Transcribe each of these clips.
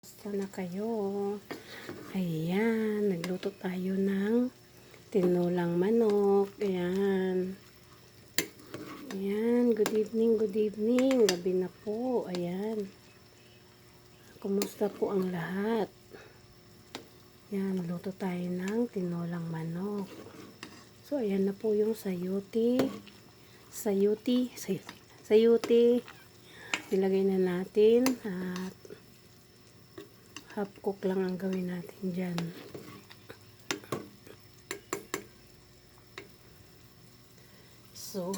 Basta na kayo. Ayan, nagluto tayo ng tinulang manok. Ayan. Ayan, good evening, good evening. Gabi na po. Ayan. Kumusta po ang lahat? Ayan, luto tayo ng tinulang manok. So, ayan na po yung sayuti. Sayuti. Ilagay na natin at half cook lang ang gawin natin dyan. So,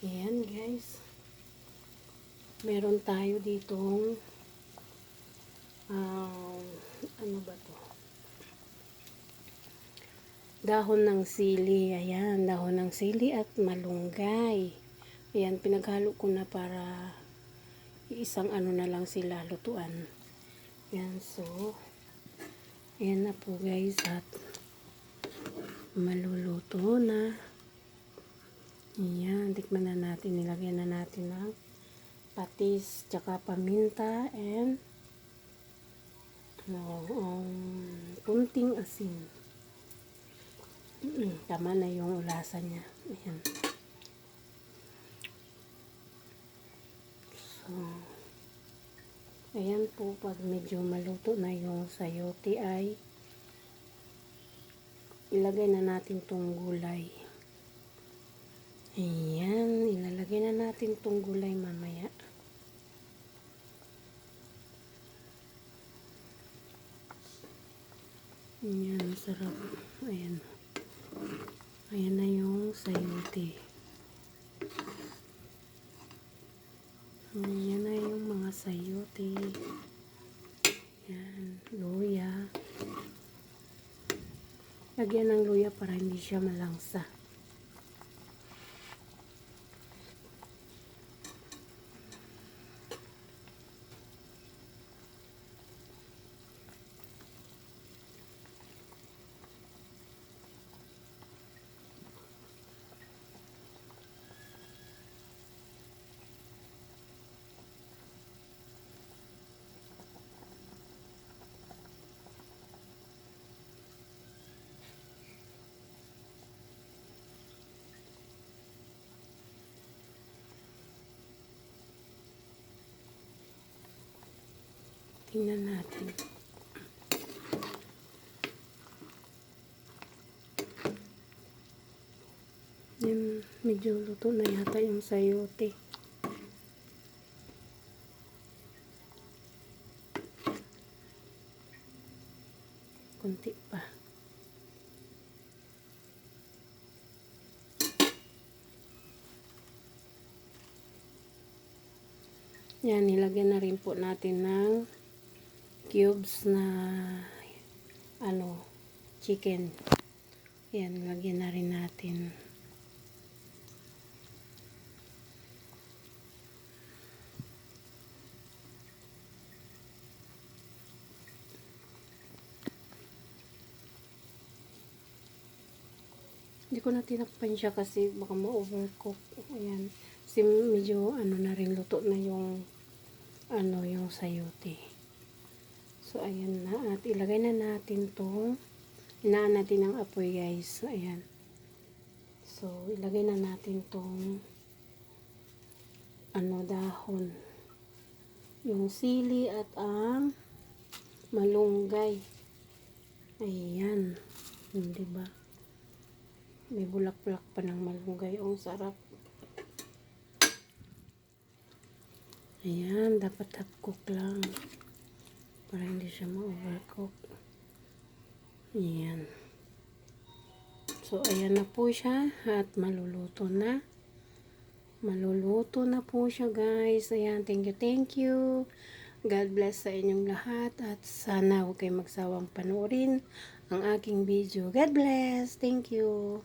ayan guys. Meron tayo ditong ano ba to? Dahon ng sili. Ayan, dahon ng sili at malunggay. Ayan, pinaghalo ko na para isang ano na lang sila lutuan. Ayan, so ayan na po guys at maluluto na. Ayan, tikman na natin. Nilagyan na natin ng patis, tsaka paminta and kunting asin. Tama na yung lasa niya. Ayan. So, ayan po, pag medyo maluto na yung sayote ay ilagay na natin tong gulay. Ayan, ilalagay na natin tong gulay mamaya. Ayan, sarap. Ayan. Ayan na yung sayote. Ayan na yung mga sayote. Ayan, luya. Lagyan ng luya para hindi siya malangsa. Tingnan natin. Yan, medyo luto na yata yung sayote. Kunti pa. Yan, nilagyan na rin po natin ng cubes na chicken. Yan, lagyan na rin natin. Hindi ko na tinakpan siya kasi baka ma-overcook. Ayan. Kasi medyo na rin luto na yung yung sayote. So, ayan na. At ilagay na natin to. Hinaan natin ang apoy guys. Ayan. So, ilagay na natin tong dahon. Yung sili at ang malunggay. Ayan. Diba? May bulak-bulak pa ng malunggay. Ang sarap. Ayan. Dapat half cook lang. Para hindi siya ma-overcook. Ayan. So, ayan na po siya. At maluluto na. Maluluto na po siya guys. Ayan. Thank you, thank you. God bless sa inyong lahat. At sana huwag kayong magsawang panoorin ang aking video. God bless. Thank you.